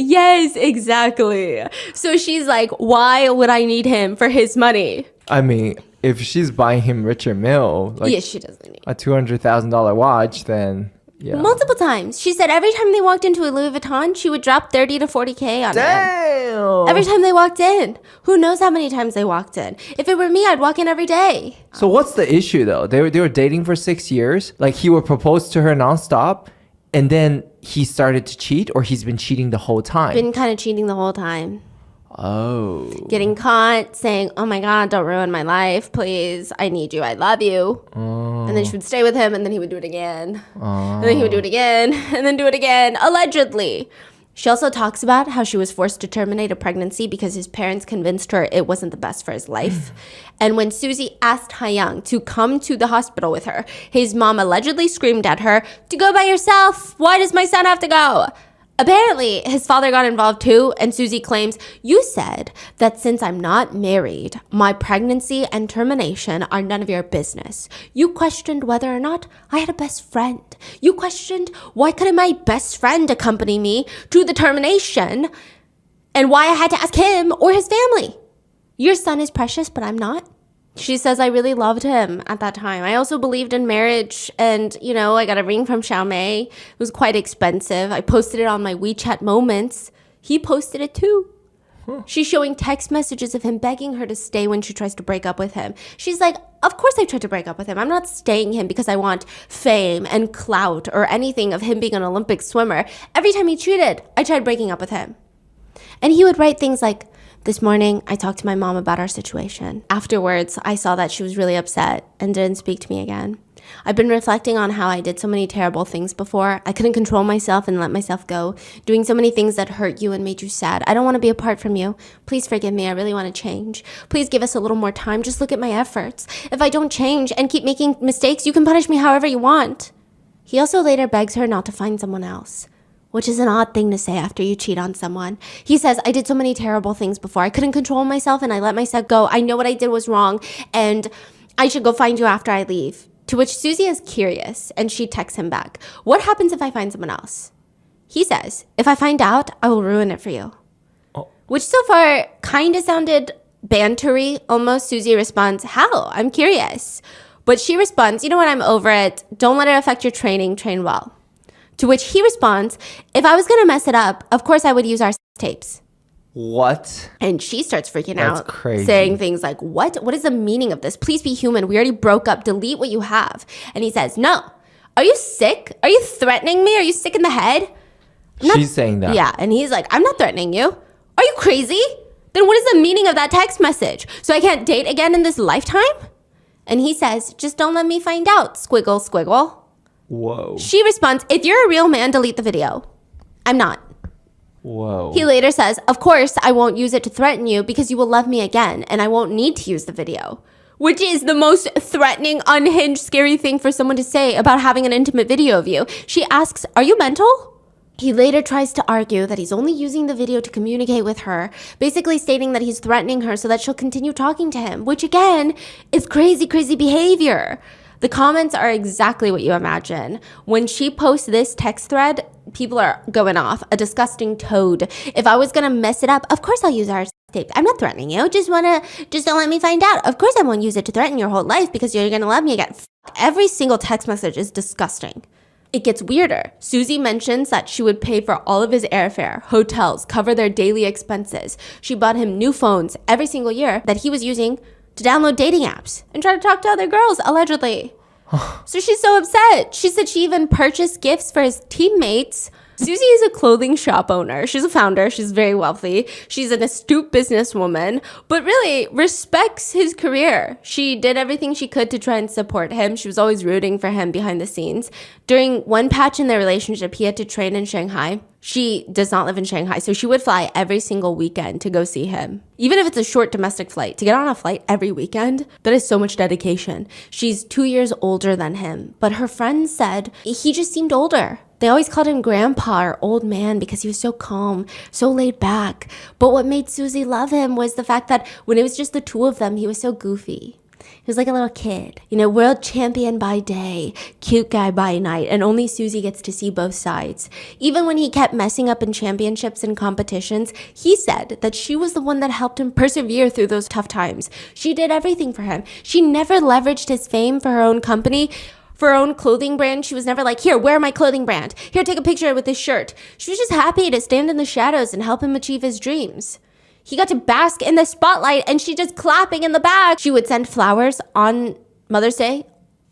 [SPEAKER 1] exactly. So she's like, why would I need him for his money?
[SPEAKER 2] I mean, if she's buying him Richard Mille, like
[SPEAKER 1] Yes, she doesn't need
[SPEAKER 2] a $200,000 watch, then yeah.
[SPEAKER 1] multiple times. She said every time they walked into a Louis Vuitton, she would drop 30 to 40K on him.
[SPEAKER 2] Damn.
[SPEAKER 1] Every time they walked in. Who knows how many times they walked in? If it were me, I'd walk in every day.
[SPEAKER 2] So what's the issue though? They were dating for 6 years. Like he would propose to her nonstop, and then he started to cheat, or he's been cheating the whole time.
[SPEAKER 1] Been kind of cheating the whole time.
[SPEAKER 2] Oh.
[SPEAKER 1] Getting caught, saying, oh my God, don't ruin my life, please. I need you. I love you. And then she would stay with him, and then he would do it again. And then he would do it again, and then do it again, allegedly. She also talks about how she was forced to terminate a pregnancy because his parents convinced her it wasn't the best for his life. And when Susie asked Hayoung to come to the hospital with her, his mom allegedly screamed at her, to go by yourself. Why does my son have to go? Apparently, his father got involved too, and Susie claims, you said that since I'm not married, my pregnancy and termination are none of your business. You questioned whether or not I had a best friend. You questioned why couldn't my best friend accompany me to the termination and why I had to ask him or his family. Your son is precious, but I'm not. She says, I really loved him at that time. I also believed in marriage. And, you know, I got a ring from Xiaomei. It was quite expensive. I posted it on my WeChat moments. He posted it too. She's showing text messages of him begging her to stay when she tries to break up with him. She's like, of course I tried to break up with him. I'm not staying him because I want fame and clout or anything of him being an Olympic swimmer. Every time he cheated, I tried breaking up with him. And he would write things like, this morning, I talked to my mom about our situation. Afterwards, I saw that she was really upset and didn't speak to me again. I've been reflecting on how I did so many terrible things before. I couldn't control myself and let myself go, doing so many things that hurt you and made you sad. I don't want to be apart from you. Please forgive me. I really want to change. Please give us a little more time. Just look at my efforts. If I don't change and keep making mistakes, you can punish me however you want. He also later begs her not to find someone else, which is an odd thing to say after you cheat on someone. He says, I did so many terrible things before. I couldn't control myself and I let myself go. I know what I did was wrong and I should go find you after I leave. To which Susie is curious and she texts him back, what happens if I find someone else? He says, if I find out, I will ruin it for you.
[SPEAKER 2] Oh.
[SPEAKER 1] Which so far kind of sounded bantery. Almost. Susie responds, how? I'm curious. But she responds, you know what? I'm over it. Don't let it affect your training. Train well. To which he responds, if I was going to mess it up, of course I would use our tapes.
[SPEAKER 2] What?
[SPEAKER 1] And she starts freaking
[SPEAKER 2] That's
[SPEAKER 1] out,
[SPEAKER 2] crazy.
[SPEAKER 1] saying things like, what? What is the meaning of this? Please be human. We already broke up. Delete what you have. And he says, no. Are you sick? Are you threatening me? Are you sick in the head?
[SPEAKER 2] She's saying that.
[SPEAKER 1] Yeah. And he's like, I'm not threatening you. Are you crazy? Then what is the meaning of that text message? So I can't date again in this lifetime? And he says, just don't let me find out. Squiggle, squiggle.
[SPEAKER 2] Whoa.
[SPEAKER 1] She responds, if you're a real man, delete the video. I'm not.
[SPEAKER 2] Whoa.
[SPEAKER 1] He later says, of course, I won't use it to threaten you because you will love me again and I won't need to use the video. Which is the most threatening, unhinged, scary thing for someone to say about having an intimate video of you. She asks, are you mental? He later tries to argue that he's only using the video to communicate with her, basically stating that he's threatening her so that she'll continue talking to him, which again is crazy, crazy behavior. The comments are exactly what you imagine. When she posts this text thread, people are going off. A disgusting toad. If I was going to mess it up, of course I'll use our I'm not threatening you. Just don't let me find out. Of course I won't use it to threaten your whole life because you're gonna love me again. Every single text message is disgusting. It gets weirder. Susie mentions that she would pay for all of his airfare, hotels, cover their daily expenses. She bought him new phones every single year that he was using to download dating apps and try to talk to other girls, allegedly. So she's so upset. She said she even purchased gifts for his teammates. Susie is a clothing shop owner. She's a founder. She's very wealthy. She's an astute businesswoman, but really respects his career. She did everything she could to try and support him. She was always rooting for him behind the scenes. During one patch in their relationship, he had to train in Shanghai. She does not live in Shanghai, so she would fly every single weekend to go see him. Even if it's a short domestic flight, to get on a flight every weekend, that is so much dedication. She's 2 years older than him, but her friends said he just seemed older. They always called him grandpa or old man because he was so calm, so laid back. But what made Susie love him was the fact that when it was just the two of them, he was so goofy. He was like a little kid, world champion by day, cute guy by night, and only Susie gets to see both sides. Even when he kept messing up in championships and competitions, he said that she was the one that helped him persevere through those tough times. She did everything for him. She never leveraged his fame for her own company. For her own clothing brand, she was never like, here, wear my clothing brand. Here, take a picture with this shirt. She was just happy to stand in the shadows and help him achieve his dreams. He got to bask in the spotlight and she just clapping in the back. She would send flowers on Mother's Day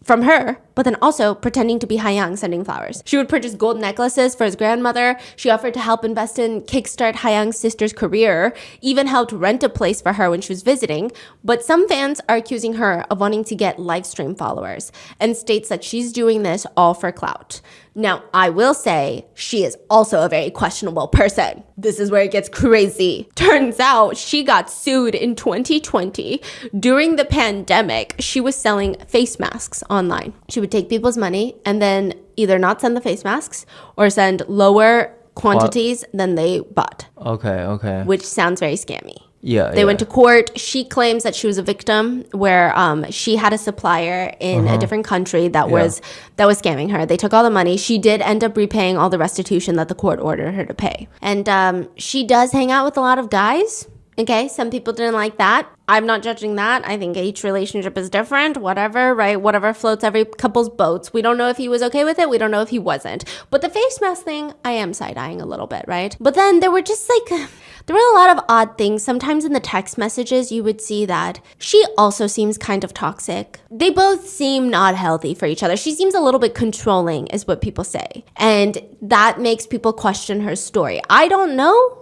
[SPEAKER 1] from her, but then also pretending to be Haiyang sending flowers. She would purchase gold necklaces for his grandmother. She offered to help invest in kickstart Haiyang's sister's career, even helped rent a place for her when she was visiting. But some fans are accusing her of wanting to get live stream followers and states that she's doing this all for clout. Now, I will say she is also a very questionable person. This is where it gets crazy. Turns out she got sued in 2020. During the pandemic, she was selling face masks online. She would take people's money and then either not send the face masks or send lower quantities than they bought.
[SPEAKER 2] Okay.
[SPEAKER 1] Which sounds very scammy.
[SPEAKER 2] Yeah.
[SPEAKER 1] They went to court. She claims that she was a victim where she had a supplier in a different country that was scamming her. They took all the money. She did end up repaying all the restitution that the court ordered her to pay. And she does hang out with a lot of guys. Okay, some people didn't like that. I'm not judging that. I think each relationship is different, whatever, right? Whatever floats every couple's boats. We don't know if he was okay with it. We don't know if he wasn't. But the face mask thing, I am side-eyeing a little bit, right? But then there were a lot of odd things. Sometimes in the text messages, you would see that she also seems kind of toxic. They both seem not healthy for each other. She seems a little bit controlling, is what people say. And that makes people question her story. I don't know,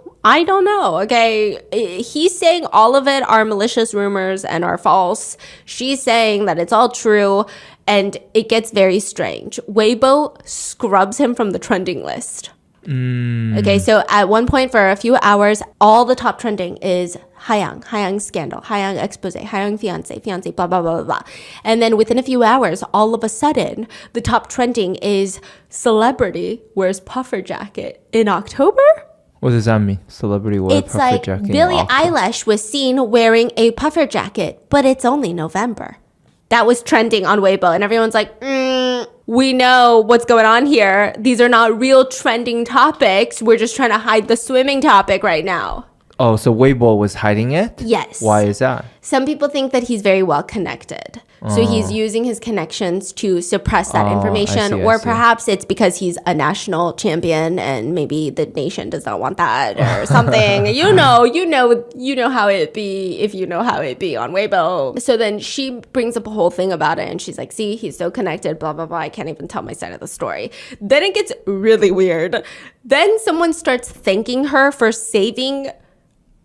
[SPEAKER 1] okay? He's saying all of it are malicious rumors and are false. She's saying that it's all true, and it gets very strange. Weibo scrubs him from the trending list. Okay, so at one point for a few hours, all the top trending is Haiyang scandal, Haiyang expose, Haiyang fiancé, blah, blah, blah, blah, blah. And then within a few hours, all of a sudden, the top trending is celebrity wears puffer jacket in October?
[SPEAKER 2] What does that mean? Celebrity wear
[SPEAKER 1] It's
[SPEAKER 2] puffer
[SPEAKER 1] like
[SPEAKER 2] jacket.
[SPEAKER 1] Billie Eilish was seen wearing a puffer jacket, but it's only November. That was trending on Weibo, and everyone's like, we know what's going on here. These are not real trending topics. We're just trying to hide the swimming topic right now.
[SPEAKER 2] Oh, so Weibo was hiding it?
[SPEAKER 1] Yes.
[SPEAKER 2] Why is that?
[SPEAKER 1] Some people think that he's very well connected. So he's using his connections to suppress that information.
[SPEAKER 2] I
[SPEAKER 1] Or
[SPEAKER 2] see.
[SPEAKER 1] perhaps it's because he's a national champion and maybe the nation does not want that or something. you know how it be if you know how it be on Weibo. So then she brings up a whole thing about it and she's like, see, he's so connected, blah, blah, blah. I can't even tell my side of the story. Then it gets really weird. Then someone starts thanking her for saving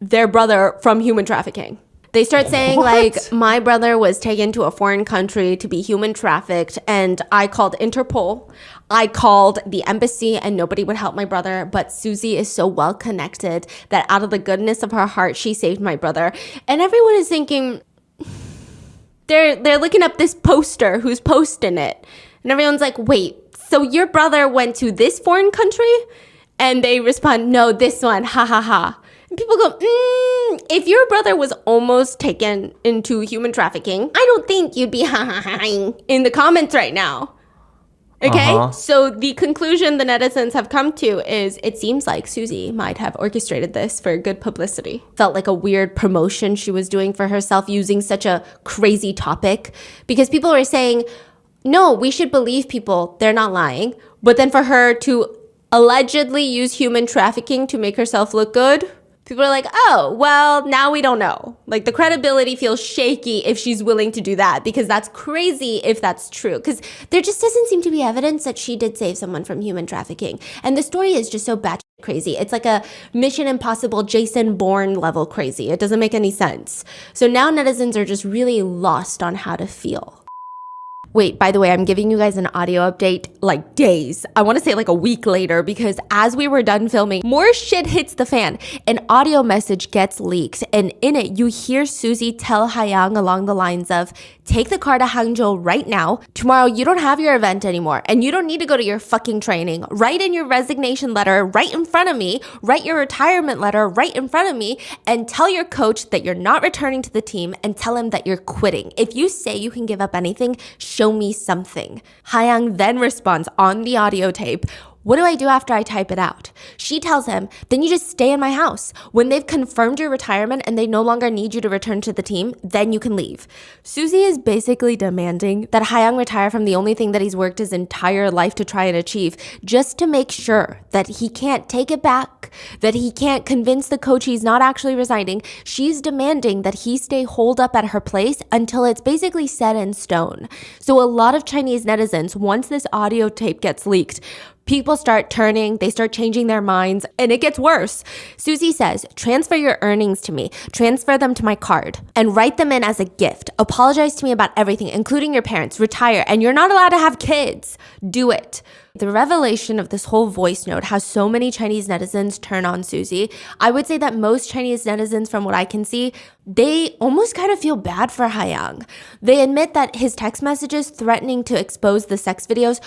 [SPEAKER 1] their brother from human trafficking. They start saying, like, my brother was taken to a foreign country to be human trafficked, and I called Interpol. I called the embassy, and nobody would help my brother. But Susie is so well connected that out of the goodness of her heart, she saved my brother. And everyone is thinking, they're looking up this poster, who's posting it. And everyone's like, wait, so your brother went to this foreign country? And they respond, no, this one, ha ha ha. People go, if your brother was almost taken into human trafficking, I don't think you'd be in the comments right now. Okay, so the conclusion the netizens have come to is it seems like Susie might have orchestrated this for good publicity. Felt like a weird promotion she was doing for herself using such a crazy topic because people were saying, no, we should believe people, they're not lying. But then for her to allegedly use human trafficking to make herself look good, people are like, oh, well, now we don't know. Like the credibility feels shaky if she's willing to do that because that's crazy if that's true. Because there just doesn't seem to be evidence that she did save someone from human trafficking. And the story is just so batshit crazy. It's like a Mission Impossible Jason Bourne level crazy. It doesn't make any sense. So now netizens are just really lost on how to feel. Wait, by the way, I'm giving you guys an audio update like days. I want to say like a week later because as we were done filming, more shit hits the fan. An audio message gets leaked and in it, you hear Susie tell Haiyang along the lines of, take the car to Hangzhou right now. Tomorrow, you don't have your event anymore and you don't need to go to your fucking training. Write in your resignation letter right in front of me. Write your retirement letter right in front of me and tell your coach that you're not returning to the team and tell him that you're quitting. If you say you can give up anything, show me something. Haiyang then responds on the audio tape, what do I do after I type it out? She tells him, then you just stay in my house. When they've confirmed your retirement and they no longer need you to return to the team, then you can leave. Susie is basically demanding that Haiyang retire from the only thing that he's worked his entire life to try and achieve, just to make sure that he can't take it back, that he can't convince the coach he's not actually resigning. She's demanding that he stay holed up at her place until it's basically set in stone. So a lot of Chinese netizens, once this audio tape gets leaked, people start turning, they start changing their minds, and it gets worse. Susie says, transfer your earnings to me, transfer them to my card, and write them in as a gift. Apologize to me about everything, including your parents, retire, and you're not allowed to have kids. Do it. The revelation of this whole voice note has so many Chinese netizens turn on Susie. I would say that most Chinese netizens, from what I can see, they almost kind of feel bad for Haiyang. They admit that his text messages threatening to expose the sex videos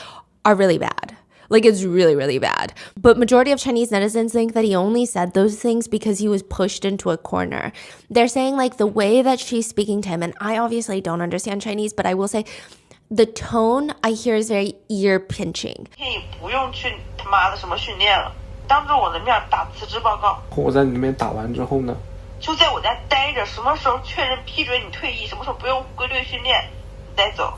[SPEAKER 1] are really bad. Like, it's really, really bad. But majority of Chinese netizens think that he only said those things because he was pushed into a corner. They're saying, like, the way that she's speaking to him, and I obviously don't understand Chinese, but I will say the tone I hear is very ear-pinching.
[SPEAKER 4] 不用去他妈的什么训练了，当着我的面打辞职报告。
[SPEAKER 5] 我在你那边打完之后呢？
[SPEAKER 4] 就在我家待着，什么时候确认批准你退役，什么时候不用规律训练，你再走，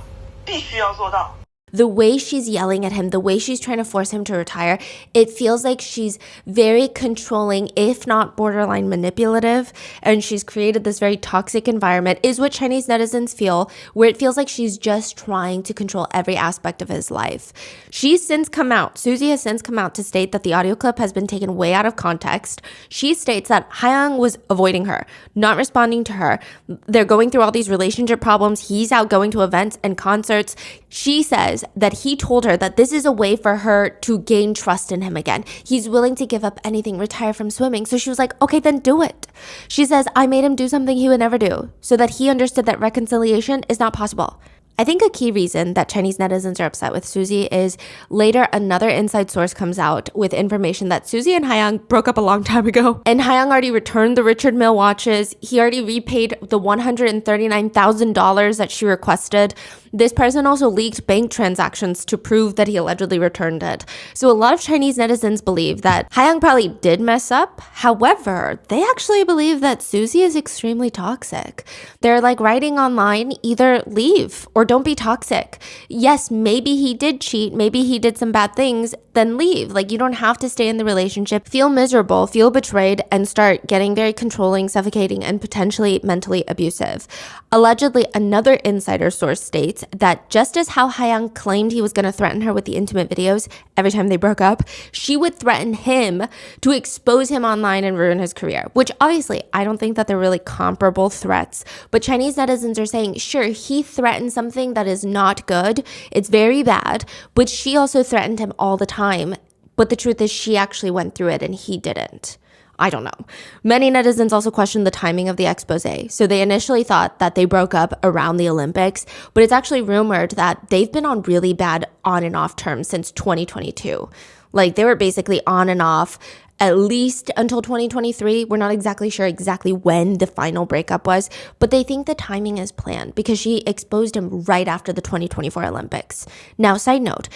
[SPEAKER 4] 必须要做到。
[SPEAKER 1] The way she's yelling at him, the way she's trying to force him to retire, it feels like she's very controlling, if not borderline manipulative. And she's created this very toxic environment, is what Chinese netizens feel, where it feels like she's just trying to control every aspect of his life. She's since come out, Susie has since come out to state that the audio clip has been taken way out of context. She states that Haiyang was avoiding her, not responding to her. They're going through all these relationship problems. He's out going to events and concerts. She says that he told her that this is a way for her to gain trust in him again. He's willing to give up anything, retire from swimming. So she was like, okay, then do it. She says, I made him do something he would never do, so that he understood that reconciliation is not possible. I think a key reason that Chinese netizens are upset with Susie is later another inside source comes out with information that Susie and Haiyang broke up a long time ago. And Haiyang already returned the Richard Mille watches. He already repaid the $139,000 that she requested. This person also leaked bank transactions to prove that he allegedly returned it. So a lot of Chinese netizens believe that Haiyang probably did mess up. However, they actually believe that Susie is extremely toxic. They're like writing online, either leave or don't be toxic. Yes, maybe he did cheat, maybe he did some bad things, then leave. Like, you don't have to stay in the relationship, feel miserable, feel betrayed, and start getting very controlling, suffocating, and potentially mentally abusive. Allegedly, another insider source states that just as how Haiyang claimed he was going to threaten her with the intimate videos every time they broke up, she would threaten him to expose him online and ruin his career, which obviously I don't think that they're really comparable threats. But Chinese netizens are saying, sure, he threatened something that is not good. It's very bad, but she also threatened him all the time. But the truth is she actually went through it and he didn't. I don't know. Many netizens also questioned the timing of the expose. So they initially thought that they broke up around the Olympics, but it's actually rumored that they've been on really bad on and off terms since 2022. Like they were basically on and off at least until 2023. We're not exactly sure exactly when the final breakup was, but they think the timing is planned because she exposed him right after the 2024 Olympics. Now, side note,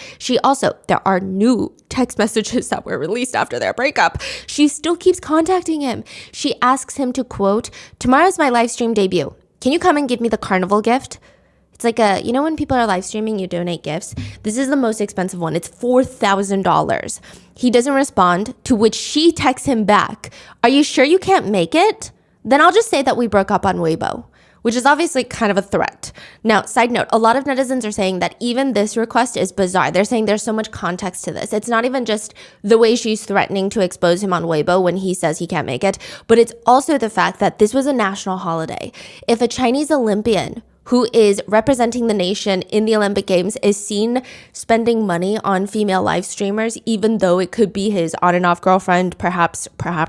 [SPEAKER 1] there are new text messages that were released after their breakup. She still keeps contacting him. She asks him to quote, "Tomorrow's my live stream debut. Can you come and give me the carnival gift?" It's like when people are live streaming, you donate gifts. This is the most expensive one. It's $4,000. He doesn't respond, to which she texts him back, "Are you sure you can't make it? Then I'll just say that we broke up on Weibo," which is obviously kind of a threat. Now, side note, a lot of netizens are saying that even this request is bizarre. They're saying there's so much context to this. It's not even just the way she's threatening to expose him on Weibo when he says he can't make it, but it's also the fact that this was a national holiday. If a Chinese Olympian who is representing the nation in the Olympic Games is seen spending money on female live streamers, even though it could be his on and off girlfriend, perhaps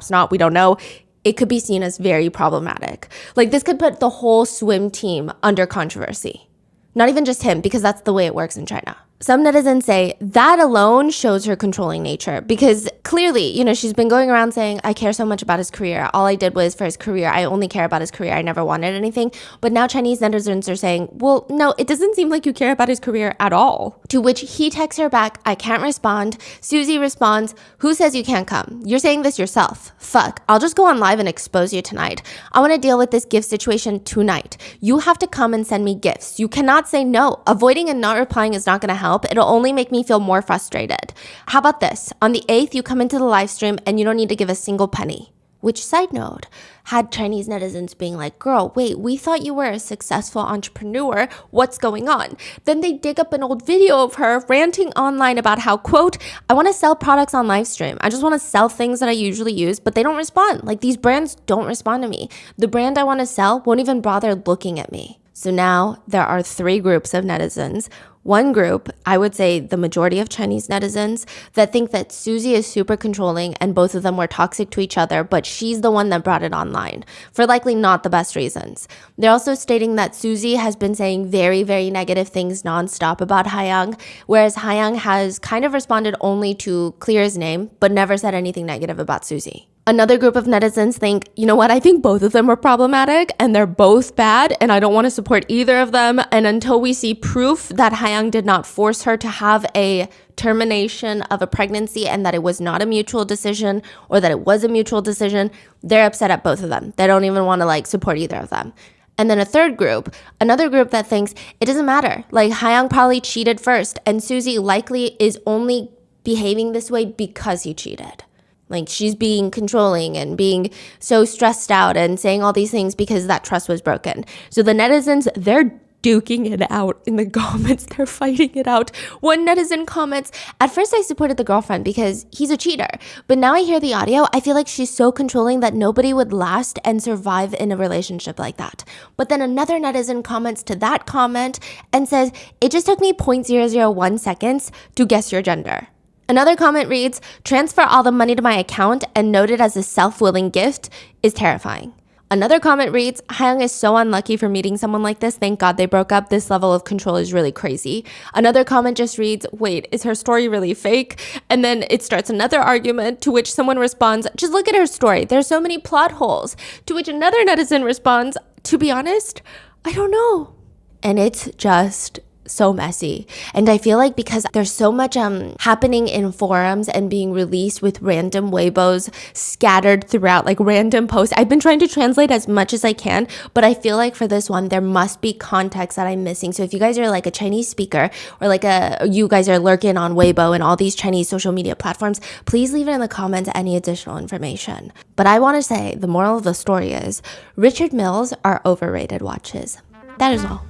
[SPEAKER 1] not, we don't know, it could be seen as very problematic. Like this could put the whole swim team under controversy. Not even just him, because that's the way it works in China. Some netizens say that alone shows her controlling nature because clearly, she's been going around saying, "I care so much about his career. All I did was for his career. I only care about his career. I never wanted anything." But now Chinese netizens are saying, "Well, no, it doesn't seem like you care about his career at all." To which he texts her back, "I can't respond." Susie responds, "Who says you can't come? You're saying this yourself. Fuck, I'll just go on live and expose you tonight. I want to deal with this gift situation tonight. You have to come and send me gifts. You cannot say no. Avoiding and not replying is not going to help. It'll only make me feel more frustrated. How about this? On the 8th, you come into the live stream and you don't need to give a single penny." Which, side note, had Chinese netizens being like, "Girl, wait, we thought you were a successful entrepreneur. What's going on?" Then they dig up an old video of her ranting online about how, quote, "I want to sell products on live stream. I just want to sell things that I usually use, but they don't respond. Like these brands don't respond to me. The brand I want to sell won't even bother looking at me." So now there are 3 groups of netizens. One group, I would say the majority of Chinese netizens, that think that Susie is super controlling and both of them were toxic to each other, but she's the one that brought it online for likely not the best reasons. They're also stating that Susie has been saying very, very negative things nonstop about Haiyang, whereas Haiyang has kind of responded only to clear his name, but never said anything negative about Susie. Another group of netizens think, you know what, I think both of them are problematic and they're both bad and I don't want to support either of them. And until we see proof that Haiyang did not force her to have a termination of a pregnancy and that it was not a mutual decision or that it was a mutual decision, they're upset at both of them. They don't even want to support either of them. And then another group that thinks it doesn't matter. Like Haiyang probably cheated first and Susie likely is only behaving this way because he cheated. Like she's being controlling and being so stressed out and saying all these things because that trust was broken. So the netizens, they're duking it out in the comments. They're fighting it out. One netizen comments, "At first I supported the girlfriend because he's a cheater. But now I hear the audio, I feel like she's so controlling that nobody would last and survive in a relationship like that." But then another netizen comments to that comment and says, "It just took me 0.001 seconds to guess your gender." Another comment reads, "Transfer all the money to my account and note it as a self-willing gift is terrifying." Another comment reads, "Haiyang is so unlucky for meeting someone like this. Thank God they broke up. This level of control is really crazy." Another comment just reads, "Wait, is her story really fake?" And then it starts another argument to which someone responds, "Just look at her story. There's so many plot holes." To which another netizen responds, "To be honest, I don't know." And it's just so messy. And I feel like because there's so much happening in forums and being released with random Weibos scattered throughout, like random posts. I've been trying to translate as much as I can, but I feel like for this one, there must be context that I'm missing. So if you guys are like a Chinese speaker or you guys are lurking on Weibo and all these Chinese social media platforms, please leave it in the comments any additional information. But I want to say the moral of the story is Richard Milles are overrated watches. That is all.